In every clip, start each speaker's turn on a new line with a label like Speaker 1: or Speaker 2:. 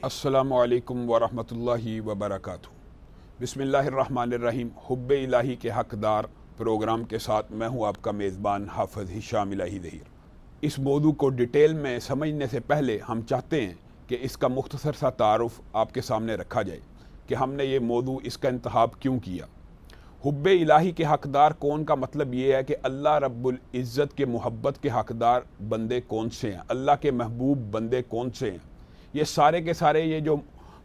Speaker 1: السلام علیکم ورحمۃ اللہ وبرکاتہ۔ بسم اللہ الرحمن الرحیم۔ حب الہی کے حقدار پروگرام کے ساتھ میں ہوں آپ کا میزبان حافظ ہشام الہی ظہیر۔ اس موضوع کو ڈیٹیل میں سمجھنے سے پہلے ہم چاہتے ہیں کہ اس کا مختصر سا تعارف آپ کے سامنے رکھا جائے کہ ہم نے یہ موضوع اس کا انتخاب کیوں کیا۔ حب الہی کے حقدار کون کا مطلب یہ ہے کہ اللہ رب العزت کے محبت کے حقدار بندے کون سے ہیں، اللہ کے محبوب بندے کون سے ہیں۔ یہ سارے کے سارے یہ جو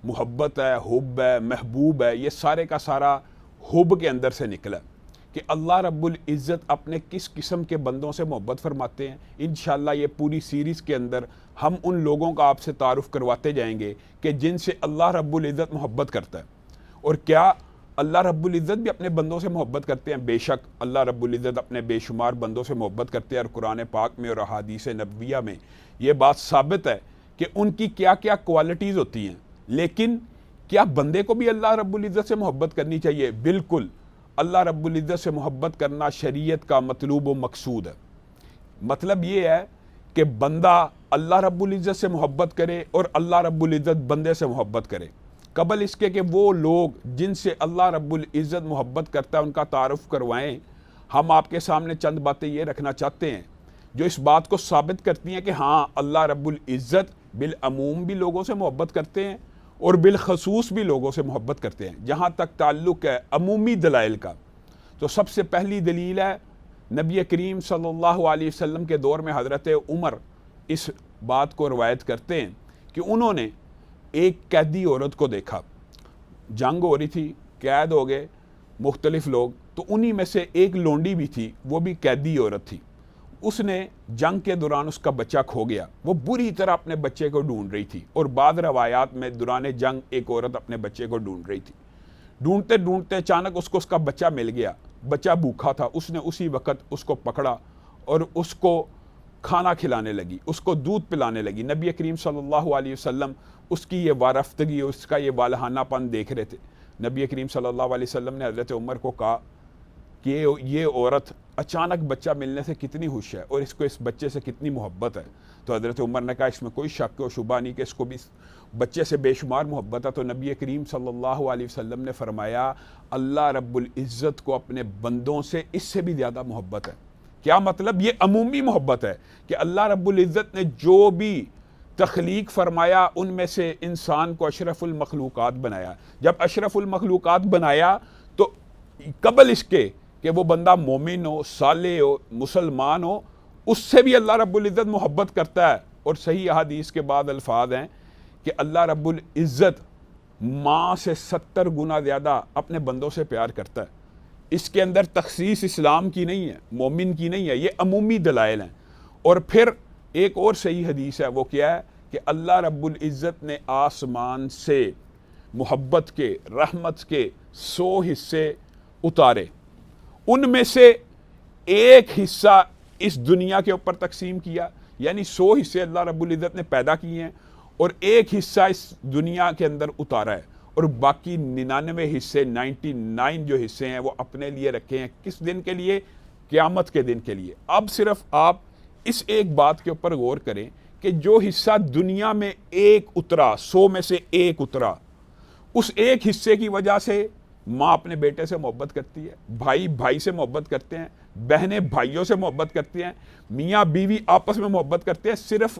Speaker 1: محبت ہے، حب ہے، محبوب ہے، یہ سارے کا سارا حب کے اندر سے نکلا ہے کہ اللہ رب العزت اپنے کس قسم کے بندوں سے محبت فرماتے ہیں۔ انشاءاللہ یہ پوری سیریز کے اندر ہم ان لوگوں کا آپ سے تعارف کرواتے جائیں گے کہ جن سے اللہ رب العزت محبت کرتا ہے۔ اور کیا اللہ رب العزت بھی اپنے بندوں سے محبت کرتے ہیں؟ بے شک اللہ رب العزت اپنے بے شمار بندوں سے محبت کرتے ہیں، اور قرآن پاک میں اور احادیث نبویہ میں یہ بات ثابت ہے کہ ان کی کیا کیا کوالٹیز ہوتی ہیں۔ لیکن کیا بندے کو بھی اللہ رب العزت سے محبت کرنی چاہیے؟ بالکل، اللہ رب العزت سے محبت کرنا شریعت کا مطلوب و مقصود ہے۔ مطلب یہ ہے کہ بندہ اللہ رب العزت سے محبت کرے اور اللہ رب العزت بندے سے محبت کرے۔ قبل اس کے کہ وہ لوگ جن سے اللہ رب العزت محبت کرتا ہے ان کا تعارف کروائیں، ہم آپ کے سامنے چند باتیں یہ رکھنا چاہتے ہیں جو اس بات کو ثابت کرتی ہیں کہ ہاں اللہ رب العزت بالعموم بھی لوگوں سے محبت کرتے ہیں اور بالخصوص بھی لوگوں سے محبت کرتے ہیں۔ جہاں تک تعلق ہے عمومی دلائل کا، تو سب سے پہلی دلیل ہے نبی کریم صلی اللہ علیہ وسلم کے دور میں حضرت عمر اس بات کو روایت کرتے ہیں کہ انہوں نے ایک قیدی عورت کو دیکھا، جنگ ہو رہی تھی، قید ہو گئے مختلف لوگ، تو انہی میں سے ایک لونڈی بھی تھی، وہ بھی قیدی عورت تھی۔ اس نے جنگ کے دوران اس کا بچہ کھو گیا، وہ بری طرح اپنے بچے کو ڈھونڈ رہی تھی، اور بعض روایات میں دوران جنگ ایک عورت اپنے بچے کو ڈھونڈ رہی تھی۔ ڈھونڈتے ڈھونڈتے اچانک اس کو اس کا بچہ مل گیا، بچہ بھوکا تھا، اس نے اسی وقت اس کو پکڑا اور اس کو کھانا کھلانے لگی، اس کو دودھ پلانے لگی۔ نبی کریم صلی اللہ علیہ وسلم اس کی یہ وارفتگی، اس کا یہ والہانہ پن دیکھ رہے تھے۔ نبی کریم صلی اللہ علیہ وسلم نے حضرت عمر کو کہا کہ یہ عورت اچانک بچہ ملنے سے کتنی خوش ہے اور اس کو اس بچے سے کتنی محبت ہے۔ تو حضرت عمر نے کہا اس میں کوئی شک و شبہ نہیں کہ اس کو بھی بچے سے بے شمار محبت ہے۔ تو نبی کریم صلی اللہ علیہ وسلم نے فرمایا اللہ رب العزت کو اپنے بندوں سے اس سے بھی زیادہ محبت ہے۔ کیا مطلب؟ یہ عمومی محبت ہے کہ اللہ رب العزت نے جو بھی تخلیق فرمایا ان میں سے انسان کو اشرف المخلوقات بنایا۔ جب اشرف المخلوقات بنایا تو قبل اس کے کہ وہ بندہ مومن ہو، صالح ہو، مسلمان ہو، اس سے بھی اللہ رب العزت محبت کرتا ہے۔ اور صحیح احادیث کے بعد الفاظ ہیں کہ اللہ رب العزت ماں سے 70 گنا زیادہ اپنے بندوں سے پیار کرتا ہے۔ اس کے اندر تخصیص اسلام کی نہیں ہے، مومن کی نہیں ہے، یہ عمومی دلائل ہیں۔ اور پھر ایک اور صحیح حدیث ہے، وہ کیا ہے کہ اللہ رب العزت نے آسمان سے محبت کے، رحمت کے 100 حصے اتارے، ان میں سے ایک حصہ اس دنیا کے اوپر تقسیم کیا، یعنی 100 حصے اللہ رب العزت نے پیدا کیے ہیں اور ایک حصہ اس دنیا کے اندر اتارا ہے، اور باقی 99 حصے 99 جو حصے ہیں وہ اپنے لیے رکھے ہیں۔ کس دن کے لیے؟ قیامت کے دن کے لیے۔ اب صرف آپ اس ایک بات کے اوپر غور کریں کہ جو حصہ دنیا میں ایک اترا، 100 میں سے ایک اترا، اس ایک حصے کی وجہ سے ماں اپنے بیٹے سے محبت کرتی ہے، بھائی بھائی سے محبت کرتے ہیں، بہنیں بھائیوں سے محبت کرتی ہیں، میاں بیوی آپس میں محبت کرتے ہیں، صرف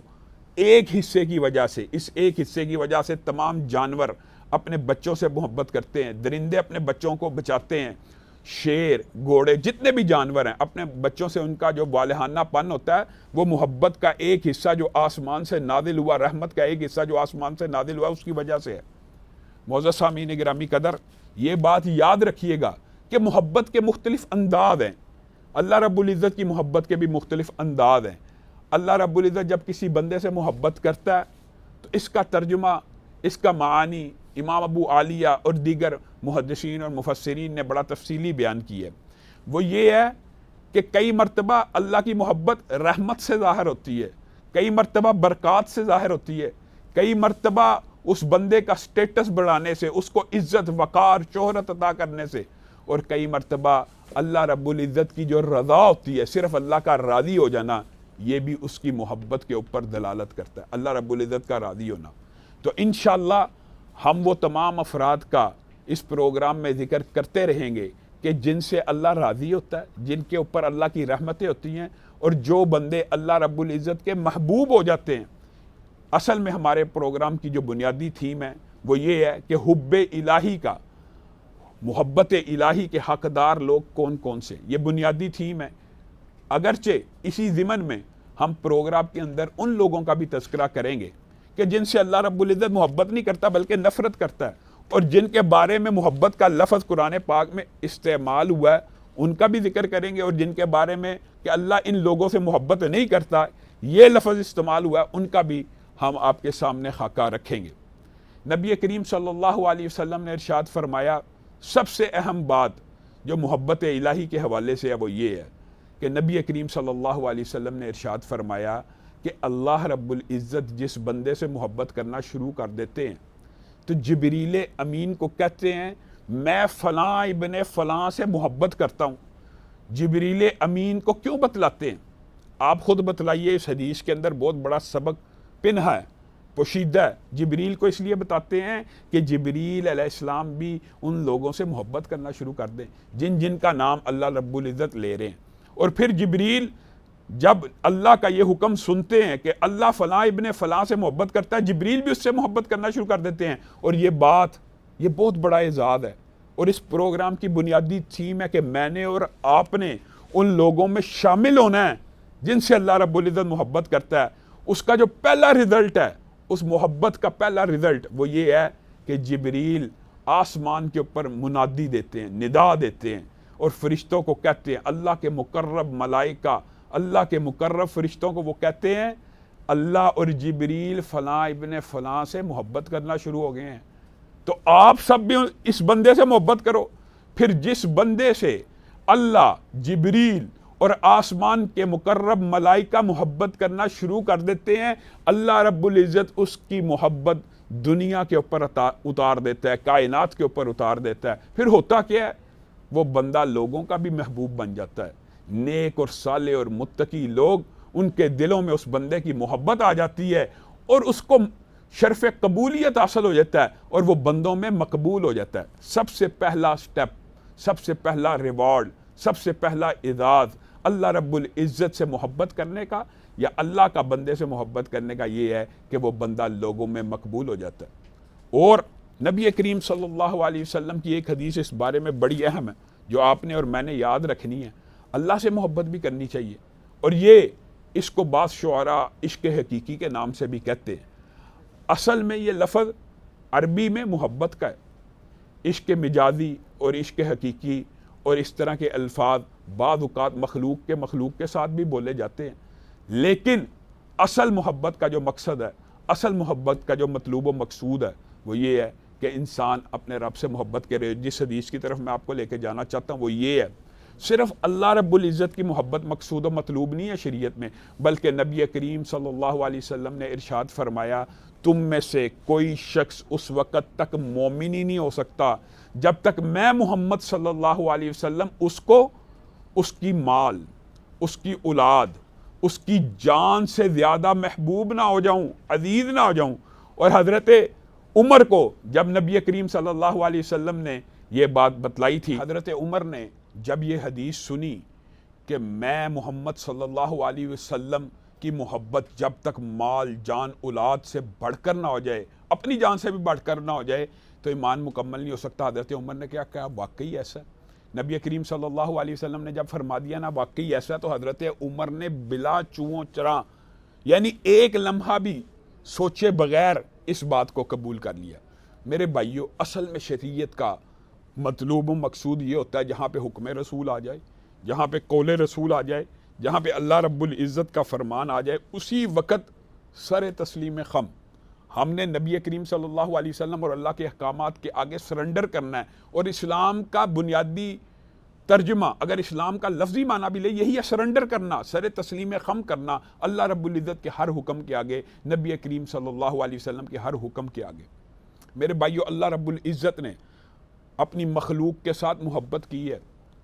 Speaker 1: ایک حصے کی وجہ سے۔ اس ایک حصے کی وجہ سے تمام جانور اپنے بچوں سے محبت کرتے ہیں، درندے اپنے بچوں کو بچاتے ہیں، شیر، گھوڑے، جتنے بھی جانور ہیں اپنے بچوں سے ان کا جو والہانہ پن ہوتا ہے وہ محبت کا ایک حصہ جو آسمان سے نازل ہوا، رحمت کا ایک حصہ جو آسمان سے نازل ہوا، اس کی وجہ سے ہے۔ معزز سامعین گرامی قدر، یہ بات یاد رکھیے گا کہ محبت کے مختلف انداز ہیں، اللہ رب العزت کی محبت کے بھی مختلف انداز ہیں۔ اللہ رب العزت جب کسی بندے سے محبت کرتا ہے تو اس کا ترجمہ، اس کا معانی امام ابو عالیہ اور دیگر محدثین اور مفسرین نے بڑا تفصیلی بیان کی ہے۔ وہ یہ ہے کہ کئی مرتبہ اللہ کی محبت رحمت سے ظاہر ہوتی ہے، کئی مرتبہ برکات سے ظاہر ہوتی ہے، کئی مرتبہ اس بندے کا سٹیٹس بڑھانے سے، اس کو عزت، وقار، شہرت عطا کرنے سے، اور کئی مرتبہ اللہ رب العزت کی جو رضا ہوتی ہے، صرف اللہ کا راضی ہو جانا، یہ بھی اس کی محبت کے اوپر دلالت کرتا ہے، اللہ رب العزت کا راضی ہونا۔ تو انشاءاللہ ہم وہ تمام افراد کا اس پروگرام میں ذکر کرتے رہیں گے کہ جن سے اللہ راضی ہوتا ہے، جن کے اوپر اللہ کی رحمتیں ہوتی ہیں، اور جو بندے اللہ رب العزت کے محبوب ہو جاتے ہیں۔ اصل میں ہمارے پروگرام کی جو بنیادی تھیم ہے وہ یہ ہے کہ حب الہی کا، محبت الہی کے حقدار لوگ کون کون سے، یہ بنیادی تھیم ہے۔ اگرچہ اسی ضمن میں ہم پروگرام کے اندر ان لوگوں کا بھی تذکرہ کریں گے کہ جن سے اللہ رب العزت محبت نہیں کرتا بلکہ نفرت کرتا ہے، اور جن کے بارے میں محبت کا لفظ قرآن پاک میں استعمال ہوا ہے ان کا بھی ذکر کریں گے، اور جن کے بارے میں کہ اللہ ان لوگوں سے محبت نہیں کرتا یہ لفظ استعمال ہوا ہے ان کا بھی ہم آپ کے سامنے خاکہ رکھیں گے۔ نبی کریم صلی اللہ علیہ وسلم نے ارشاد فرمایا، سب سے اہم بات جو محبت الہی کے حوالے سے ہے وہ یہ ہے کہ نبی کریم صلی اللہ علیہ وسلم نے ارشاد فرمایا کہ اللہ رب العزت جس بندے سے محبت کرنا شروع کر دیتے ہیں تو جبریل امین کو کہتے ہیں میں فلاں ابن فلاں سے محبت کرتا ہوں۔ جبریل امین کو کیوں بتلاتے ہیں؟ آپ خود بتلائیے، اس حدیث کے اندر بہت بڑا سبق پنہا ہے، پوشیدہ ہے۔ جبریل کو اس لیے بتاتے ہیں کہ جبریل علیہ السلام بھی ان لوگوں سے محبت کرنا شروع کر دیں جن جن کا نام اللہ رب العزت لے رہے ہیں، اور پھر جبریل جب اللہ کا یہ حکم سنتے ہیں کہ اللہ فلاں ابن فلاں سے محبت کرتا ہے، جبریل بھی اس سے محبت کرنا شروع کر دیتے ہیں، اور یہ بہت بڑا اعزاز ہے۔ اور اس پروگرام کی بنیادی تھیم ہے کہ میں نے اور آپ نے ان لوگوں میں شامل ہونا ہے جن سے اللہ رب العزت محبت کرتا ہے۔ اس کا جو پہلا رزلٹ ہے، اس محبت کا پہلا رزلٹ وہ یہ ہے کہ جبریل آسمان کے اوپر منادی دیتے ہیں، ندا دیتے ہیں، اور فرشتوں کو کہتے ہیں، اللہ کے مقرب ملائکہ، اللہ کے مقرب فرشتوں کو وہ کہتے ہیں اللہ اور جبریل فلاں ابن فلاں سے محبت کرنا شروع ہو گئے ہیں، تو آپ سب بھی اس بندے سے محبت کرو۔ پھر جس بندے سے اللہ، جبریل اور آسمان کے مقرب ملائکہ محبت کرنا شروع کر دیتے ہیں، اللہ رب العزت اس کی محبت دنیا کے اوپر اتار دیتا ہے، کائنات کے اوپر اتار دیتا ہے۔ پھر ہوتا کیا ہے؟ وہ بندہ لوگوں کا بھی محبوب بن جاتا ہے۔ نیک اور صالح اور متقی لوگ، ان کے دلوں میں اس بندے کی محبت آ جاتی ہے، اور اس کو شرف قبولیت حاصل ہو جاتا ہے، اور وہ بندوں میں مقبول ہو جاتا ہے۔ سب سے پہلا سٹیپ، سب سے پہلا ریوارڈ، سب سے پہلا اعزاز اللہ رب العزت سے محبت کرنے کا یا اللہ کا بندے سے محبت کرنے کا یہ ہے کہ وہ بندہ لوگوں میں مقبول ہو جاتا ہے۔ اور نبی کریم صلی اللہ علیہ وسلم کی ایک حدیث اس بارے میں بڑی اہم ہے جو آپ نے اور میں نے یاد رکھنی ہے۔ اللہ سے محبت بھی کرنی چاہیے، اور یہ اس کو بعض شعراء عشق حقیقی کے نام سے بھی کہتے ہیں۔ اصل میں یہ لفظ عربی میں محبت کا ہے۔ عشق مجازی اور عشق حقیقی اور اس طرح کے الفاظ بعض اوقات مخلوق کے ساتھ بھی بولے جاتے ہیں، لیکن اصل محبت کا جو مقصد ہے، اصل محبت کا جو مطلوب و مقصود ہے وہ یہ ہے کہ انسان اپنے رب سے محبت کرے۔ جس حدیث کی طرف میں آپ کو لے کے جانا چاہتا ہوں وہ یہ ہے، صرف اللہ رب العزت کی محبت مقصود و مطلوب نہیں ہے شریعت میں، بلکہ نبی کریم صلی اللہ علیہ وسلم نے ارشاد فرمایا تم میں سے کوئی شخص اس وقت تک مومن ہی نہیں ہو سکتا جب تک میں محمد صلی اللہ علیہ وسلم اس کو اس کی مال، اس کی اولاد، اس کی جان سے زیادہ محبوب نہ ہو جاؤں، عزیز نہ ہو جاؤں۔ اور حضرت عمر کو جب نبی کریم صلی اللہ علیہ وسلم نے یہ بات بتلائی تھی، حضرت عمر نے جب یہ حدیث سنی کہ میں محمد صلی اللہ علیہ وسلم کی محبت جب تک مال، جان، اولاد سے بڑھ کر نہ ہو جائے، اپنی جان سے بھی بڑھ کر نہ ہو جائے تو ایمان مکمل نہیں ہو سکتا۔ حضرت عمر نے کیا کہا واقعی ایسا ہے؟ نبی کریم صلی اللہ علیہ وسلم نے جب فرما دیا نا واقعی ایسا ہے، تو حضرت عمر نے بلا چوں چراں، یعنی ایک لمحہ بھی سوچے بغیر اس بات کو قبول کر لیا۔ میرے بھائیو، اصل میں شریعت کا مطلوب و مقصود یہ ہوتا ہے جہاں پہ حکم رسول آ جائے، جہاں پہ قول رسول آ جائے، جہاں پہ اللہ رب العزت کا فرمان آ جائے، اسی وقت سر تسلیم خم ہم نے نبی کریم صلی اللہ علیہ وسلم اور اللہ کے احکامات کے آگے سرنڈر کرنا ہے۔ اور اسلام کا بنیادی ترجمہ اگر اسلام کا لفظی معنی بھی لے، یہی ہے سرنڈر کرنا، سر تسلیم خم کرنا اللہ رب العزت کے ہر حکم کے آگے، نبی کریم صلی اللہ علیہ وسلم کے ہر حکم کے آگے۔ میرے بھائیو، اللہ رب العزت نے اپنی مخلوق کے ساتھ محبت کی ہے۔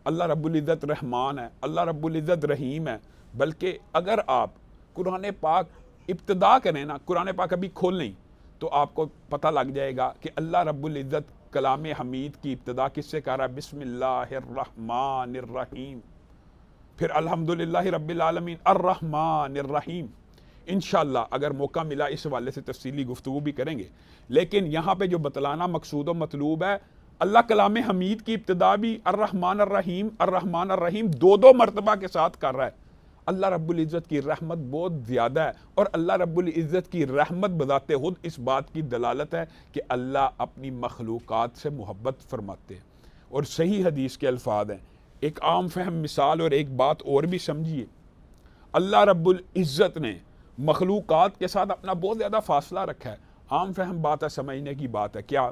Speaker 1: اللہ رب العزت رحمان ہے، اللہ رب العزت رحیم ہے۔ بلکہ اگر آپ قرآن پاک ابتدا کریں نا، قرآن پاک ابھی کھول نہیں تو آپ کو پتہ لگ جائے گا کہ اللہ رب العزت کلام حمید کی ابتدا کس سے کر رہا ہے؟ بسم اللہ الرحمن الرحیم، پھر الحمدللہ رب العالمین الرحمن الرحیم۔ انشاءاللہ اگر موقع ملا اس حوالے سے تفصیلی گفتگو بھی کریں گے، لیکن یہاں پہ جو بتلانا مقصود و مطلوب ہے، اللہ کلام حمید کی ابتدا بھی الرحمن الرحیم الرحمن الرحیم دو مرتبہ کے ساتھ کر رہا ہے۔ اللہ رب العزت کی رحمت بہت زیادہ ہے، اور اللہ رب العزت کی رحمت بذات خود اس بات کی دلالت ہے کہ اللہ اپنی مخلوقات سے محبت فرماتے ہیں۔ اور صحیح حدیث کے الفاظ ہیں، ایک عام فہم مثال اور ایک بات اور بھی سمجھیے، اللہ رب العزت نے مخلوقات کے ساتھ اپنا بہت زیادہ فاصلہ رکھا ہے۔ عام فہم بات ہے، سمجھنے کی بات ہے، کیا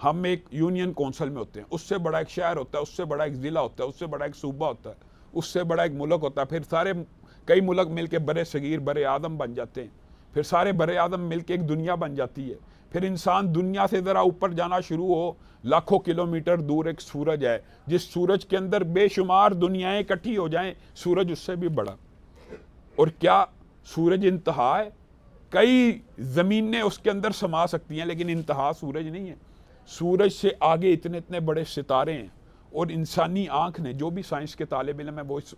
Speaker 1: ہم ایک یونین کونسل میں ہوتے ہیں، اس سے بڑا ایک شہر ہوتا ہے، اس سے بڑا ایک ضلع ہوتا ہے، اس سے بڑا ایک صوبہ ہوتا ہے، اس سے بڑا ایک ملک ہوتا ہے، پھر کئی ملک مل کے بر صغیر بر اعظم بن جاتے ہیں، پھر سارے بر اعظم مل کے ایک دنیا بن جاتی ہے، پھر انسان دنیا سے ذرا اوپر جانا شروع ہو، لاکھوں کلومیٹر دور ایک سورج ہے، جس سورج کے اندر بے شمار دنیایں اکٹھی ہو جائیں، سورج اس سے بھی بڑا۔ اور کیا سورج انتہا ہے؟ کئی زمینیں اس کے اندر سما سکتی ہیں، لیکن انتہا سورج نہیں ہے۔ سورج سے آگے اتنے بڑے ستارے ہیں، اور انسانی آنکھ نے، جو بھی سائنس کے طالب علم ہے وہ اس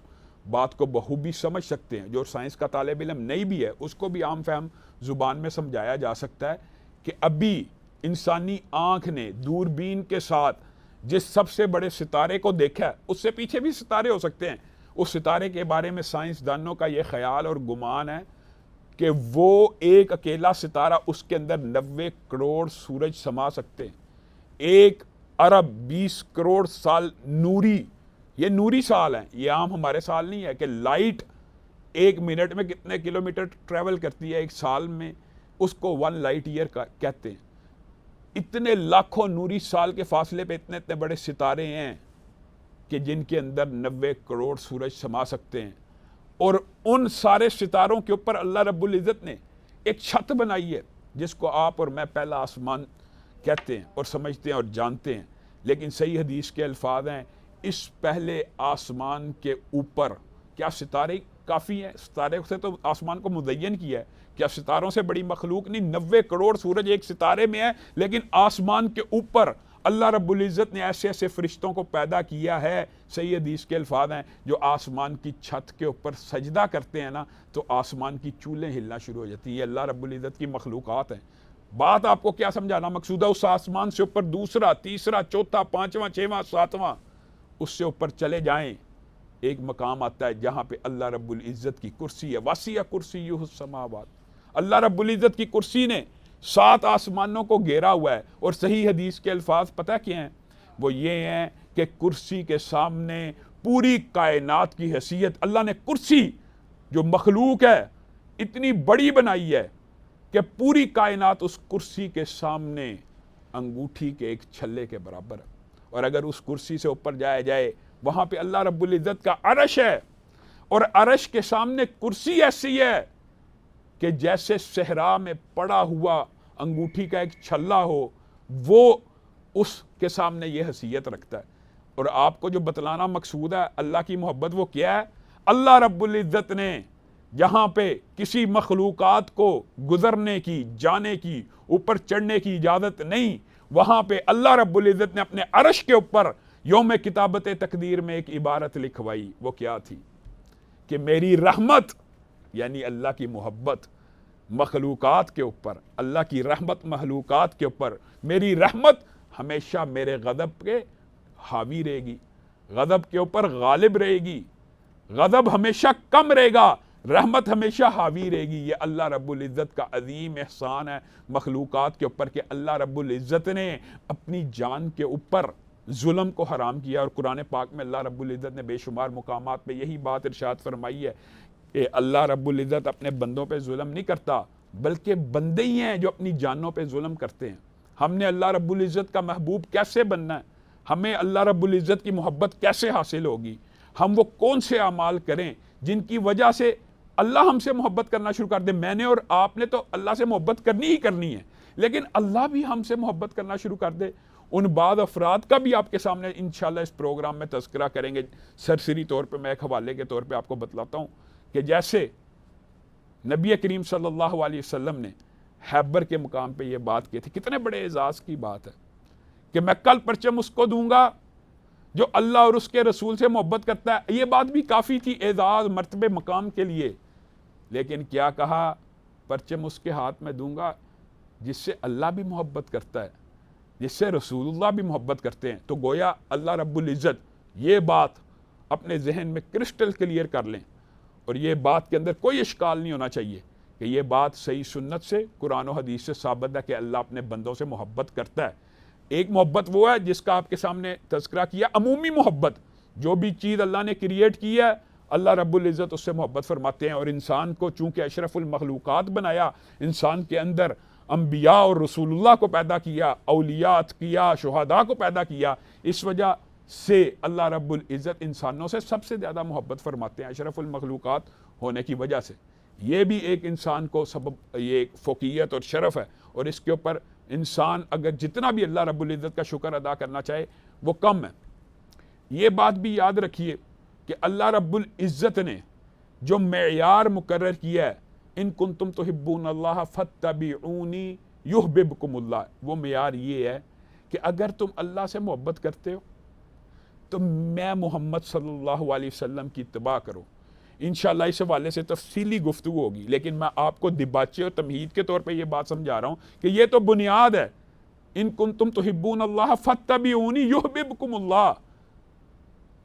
Speaker 1: بات کو بخوبی سمجھ سکتے ہیں، جو سائنس کا طالب علم نہیں بھی ہے اس کو بھی عام فہم زبان میں سمجھایا جا سکتا ہے کہ ابھی انسانی آنکھ نے دوربین کے ساتھ جس سب سے بڑے ستارے کو دیکھا ہے، اس سے پیچھے بھی ستارے ہو سکتے ہیں۔ اس ستارے کے بارے میں سائنسدانوں کا یہ خیال اور گمان ہے کہ وہ ایک اکیلا ستارہ، اس کے اندر 90 کروڑ سورج سما سکتے ہیں۔ 1 ارب 20 کروڑ سال نوری، یہ نوری سال ہیں، یہ عام ہمارے سال نہیں ہے کہ لائٹ 1 منٹ میں کتنے کلومیٹر ٹریول کرتی ہے، 1 سال میں اس کو 1 لائٹ ایئر کہتے ہیں۔ اتنے لاکھوں نوری سال کے فاصلے پہ اتنے بڑے ستارے ہیں کہ جن کے اندر 90 کروڑ سورج سما سکتے ہیں، اور ان سارے ستاروں کے اوپر اللہ رب العزت نے ایک چھت بنائی ہے جس کو آپ اور میں پہلا آسمان کہتے ہیں اور سمجھتے ہیں اور جانتے ہیں۔ لیکن صحیح حدیث کے الفاظ ہیں، اس پہلے آسمان کے اوپر کیا ستارے کافی ہیں؟ ستارے سے تو آسمان کو مزین کیا ہے، کیا ستاروں سے بڑی مخلوق نہیں؟ 90 کروڑ سورج ایک ستارے میں ہے، لیکن آسمان کے اوپر اللہ رب العزت نے ایسے ایسے فرشتوں کو پیدا کیا ہے۔ صحیح حدیث کے الفاظ ہیں، جو آسمان کی چھت کے اوپر سجدہ کرتے ہیں نا، تو آسمان کی چولیں ہلنا شروع ہو جاتی ہیں۔ یہ اللہ رب العزت کی مخلوقات ہیں۔ بات آپ کو کیا سمجھانا مقصود ہے؟ اس آسمان سے اوپر دوسرا، تیسرا، چوتھا، پانچواں، چھواں، ساتواں، اس سے اوپر چلے جائیں، ایک مقام آتا ہے جہاں پہ اللہ رب العزت کی کرسی ہے، وسیع کرسیہ السماوات۔ اللہ رب العزت کی کرسی نے 7 آسمانوں کو گھیرا ہوا ہے، اور صحیح حدیث کے الفاظ پتہ کیا ہیں؟ وہ یہ ہیں کہ کرسی کے سامنے پوری کائنات کی حیثیت، اللہ نے کرسی جو مخلوق ہے اتنی بڑی بنائی ہے کہ پوری کائنات اس کرسی کے سامنے انگوٹھی کے ایک چھلے کے برابر ہے۔ اور اگر اس کرسی سے اوپر جایا جائے، وہاں پہ اللہ رب العزت کا عرش ہے، اور عرش کے سامنے کرسی ایسی ہے کہ جیسے صحرا میں پڑا ہوا انگوٹھی کا ایک چھلا ہو، وہ اس کے سامنے یہ حیثیت رکھتا ہے۔ اور آپ کو جو بتلانا مقصود ہے اللہ کی محبت وہ کیا ہے؟ اللہ رب العزت نے جہاں پہ کسی مخلوقات کو گزرنے کی، جانے کی، اوپر چڑھنے کی اجازت نہیں، وہاں پہ اللہ رب العزت نے اپنے عرش کے اوپر یوم کتابت تقدیر میں ایک عبارت لکھوائی۔ وہ کیا تھی؟ کہ میری رحمت، یعنی اللہ کی محبت مخلوقات کے اوپر، اللہ کی رحمت مخلوقات کے اوپر، میری رحمت ہمیشہ میرے غضب کے حاوی رہے گی، غضب کے اوپر غالب رہے گی، غضب ہمیشہ کم رہے گا، رحمت ہمیشہ حاوی رہے گی۔ یہ اللہ رب العزت کا عظیم احسان ہے مخلوقات کے اوپر کہ اللہ رب العزت نے اپنی جان کے اوپر ظلم کو حرام کیا۔ اور قرآن پاک میں اللہ رب العزت نے بے شمار مقامات پہ یہی بات ارشاد فرمائی ہے کہ اللہ رب العزت اپنے بندوں پہ ظلم نہیں کرتا، بلکہ بندے ہی ہیں جو اپنی جانوں پہ ظلم کرتے ہیں۔ ہم نے اللہ رب العزت کا محبوب کیسے بننا ہے؟ ہمیں اللہ رب العزت کی محبت کیسے حاصل ہوگی؟ ہم وہ کون سے اعمال کریں جن کی وجہ سے اللہ ہم سے محبت کرنا شروع کر دے؟ میں نے اور آپ نے تو اللہ سے محبت کرنی ہی کرنی ہے، لیکن اللہ بھی ہم سے محبت کرنا شروع کر دے۔ ان بعض افراد کا بھی آپ کے سامنے انشاءاللہ اس پروگرام میں تذکرہ کریں گے۔ سرسری طور پہ میں ایک حوالے کے طور پہ آپ کو بتلاتا ہوں کہ جیسے نبی کریم صلی اللہ علیہ وسلم نے حیبر کے مقام پہ یہ بات کی تھی. کتنے بڑے اعزاز کی بات ہے کہ میں کل پرچم اس کو دوں گا جو اللہ اور اس کے رسول سے محبت کرتا ہے. یہ بات بھی کافی تھی اعزاز مرتبے مقام کے لیے. لیکن کیا کہا؟ پرچم اس کے ہاتھ میں دوں گا جس سے اللہ بھی محبت کرتا ہے, جس سے رسول اللہ بھی محبت کرتے ہیں. تو گویا اللہ رب العزت, یہ بات اپنے ذہن میں کرسٹل کلیئر کر لیں, اور یہ بات کے اندر کوئی اشکال نہیں ہونا چاہیے کہ یہ بات صحیح سنت سے, قرآن و حدیث سے ثابت ہے کہ اللہ اپنے بندوں سے محبت کرتا ہے. ایک محبت وہ ہے جس کا آپ کے سامنے تذکرہ کیا, عمومی محبت. جو بھی چیز اللہ نے کریٹ کی ہے اللہ رب العزت اس سے محبت فرماتے ہیں. اور انسان کو چونکہ اشرف المخلوقات بنایا, انسان کے اندر انبیاء اور رسول اللہ کو پیدا کیا, اولیاء کیا, شہداء کو پیدا کیا, اس وجہ سے اللہ رب العزت انسانوں سے سب سے زیادہ محبت فرماتے ہیں اشرف المخلوقات ہونے کی وجہ سے. یہ بھی ایک انسان کو سبب, یہ ایک فوقیت اور شرف ہے, اور اس کے اوپر انسان اگر جتنا بھی اللہ رب العزت کا شکر ادا کرنا چاہے وہ کم ہے. یہ بات بھی یاد رکھیے کہ اللہ رب العزت نے جو معیار مقرر کیا ہے, ان کنتم تحبون اللہ فاتبعونی یحببکم اللہ, وہ معیار یہ ہے کہ اگر تم اللہ سے محبت کرتے ہو تو میں محمد صلی اللہ علیہ وسلم کی اتباع کرو. انشاءاللہ اس حوالے سے تفصیلی گفتگو ہوگی, لیکن میں آپ کو دباچے اور تمہید کے طور پہ یہ بات سمجھا رہا ہوں کہ یہ تو بنیاد ہے. ان کنتم تحبون اللہ فاتبعونی یحببکم اللہ.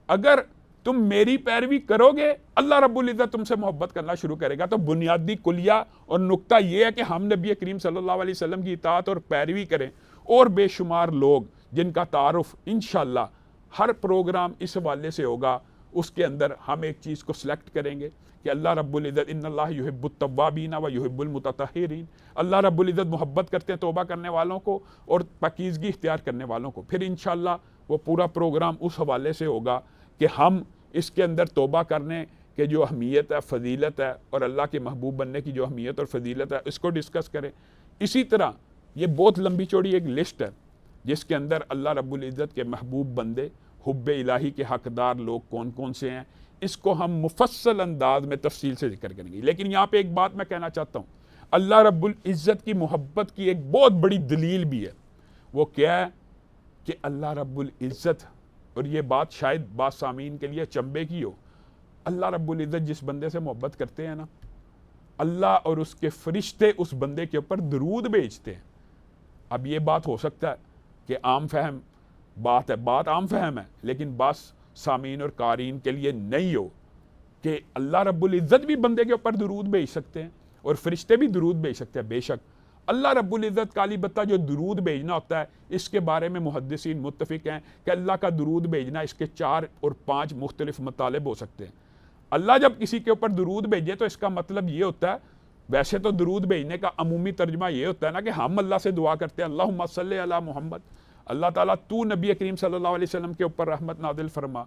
Speaker 1: اگر تم میری پیروی کرو گے اللہ رب العزت تم سے محبت کرنا شروع کرے گا. تو بنیادی کلیہ اور نقطہ یہ ہے کہ ہم نبی کریم صلی اللہ علیہ وسلم کی اطاعت اور پیروی کریں. اور بے شمار لوگ جن کا تعارف انشاءاللہ ہر پروگرام اس حوالے سے ہوگا, اس کے اندر ہم ایک چیز کو سلیکٹ کریں گے کہ اللہ رب العزت ان اللہ یحب التوابین و یحب المتطہرین, اللہ رب العزت محبت کرتے ہیں توبہ کرنے والوں کو اور پاکیزگی اختیار کرنے والوں کو. پھر انشاءاللہ وہ پورا پروگرام اس حوالے سے ہوگا کہ ہم اس کے اندر توبہ کرنے کے جو اہمیت ہے, فضیلت ہے, اور اللہ کے محبوب بننے کی جو اہمیت اور فضیلت ہے اس کو ڈسکس کریں. اسی طرح یہ بہت لمبی چوڑی ایک لسٹ ہے جس کے اندر اللہ رب العزت کے محبوب بندے, حب الہی کے حقدار لوگ کون کون سے ہیں, اس کو ہم مفصل انداز میں تفصیل سے ذکر کریں گے. لیکن یہاں پہ ایک بات میں کہنا چاہتا ہوں, اللہ رب العزت کی محبت کی ایک بہت بڑی دلیل بھی ہے. وہ کیا ہے کہ اللہ رب العزت, اور یہ بات شاید بعض سامعین کے لیے چنبے کی ہو, اللہ رب العزت جس بندے سے محبت کرتے ہیں نا, اللہ اور اس کے فرشتے اس بندے کے اوپر درود بھیجتے ہیں. اب یہ بات ہو سکتا ہے کہ عام فہم بات ہے, بات عام فہم ہے, لیکن بعض سامعین اور قارئین کے لیے نہیں ہو کہ اللہ رب العزت بھی بندے کے اوپر درود بھیج سکتے ہیں اور فرشتے بھی درود بھیج سکتے ہیں. بے شک اللہ رب العزت کا البتہ جو درود بھیجنا ہوتا ہے اس کے بارے میں محدثین متفق ہیں کہ اللہ کا درود بھیجنا اس کے 4 اور 5 مختلف مطالب ہو سکتے ہیں. اللہ جب کسی کے اوپر درود بھیجے تو اس کا مطلب یہ ہوتا ہے, ویسے تو درود بھیجنے کا عمومی ترجمہ یہ ہوتا ہے نا کہ ہم اللہ سے دعا کرتے ہیں اللہم صلی علی محمد, اللہ تعالیٰ تو نبی کریم صلی اللہ علیہ وسلم کے اوپر رحمت نازل فرما.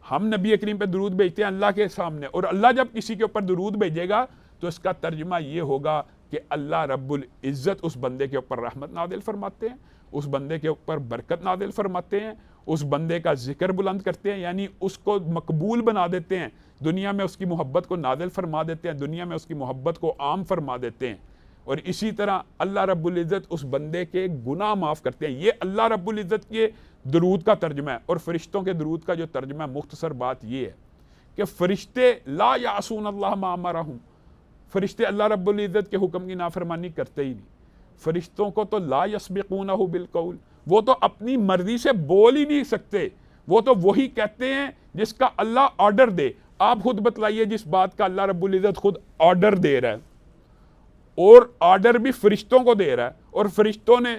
Speaker 1: ہم نبی کریم پہ درود بھیجتے ہیں اللہ کے سامنے, اور اللہ جب کسی کے اوپر درود بھیجے گا تو اس کا ترجمہ یہ ہوگا کہ اللہ رب العزت اس بندے کے اوپر رحمت نازل فرماتے ہیں, اس بندے کے اوپر برکت نازل فرماتے ہیں, اس بندے کا ذکر بلند کرتے ہیں, یعنی اس کو مقبول بنا دیتے ہیں, دنیا میں اس کی محبت کو نازل فرما دیتے ہیں, دنیا میں اس کی محبت کو عام فرما دیتے ہیں. اور اسی طرح اللہ رب العزت اس بندے کے گناہ معاف کرتے ہیں. یہ اللہ رب العزت کے درود کا ترجمہ ہے. اور فرشتوں کے درود کا جو ترجمہ ہے, مختصر بات یہ ہے کہ فرشتے لا یعصون اللہ ما امرہم, فرشتے اللہ رب العزت کے حکم کی نافرمانی کرتے ہی نہیں. فرشتوں کو تو لا یسبقونہ بالقول, وہ تو اپنی مرضی سے بول ہی نہیں سکتے, وہ تو وہی کہتے ہیں جس کا اللہ آرڈر دے. آپ خود بتلائیے جس بات کا اللہ رب العزت خود آرڈر دے رہا ہے, اور آرڈر بھی فرشتوں کو دے رہا ہے, اور فرشتوں نے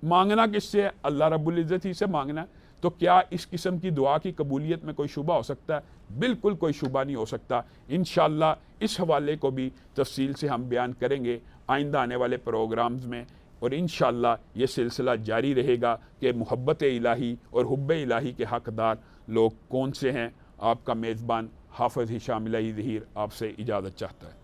Speaker 1: مانگنا کس سے ہے؟ اللہ رب العزت ہی سے مانگنا ہے. تو کیا اس قسم کی دعا کی قبولیت میں کوئی شبہ ہو سکتا ہے؟ بالکل کوئی شبہ نہیں ہو سکتا. انشاءاللہ اس حوالے کو بھی تفصیل سے ہم بیان کریں گے آئندہ آنے والے پروگرامز میں, اور انشاءاللہ یہ سلسلہ جاری رہے گا کہ محبت الہی اور حب الہی کے حقدار لوگ کون سے ہیں. آپ کا میزبان حافظ ہشام الہی ظہیر آپ سے اجازت چاہتا ہے.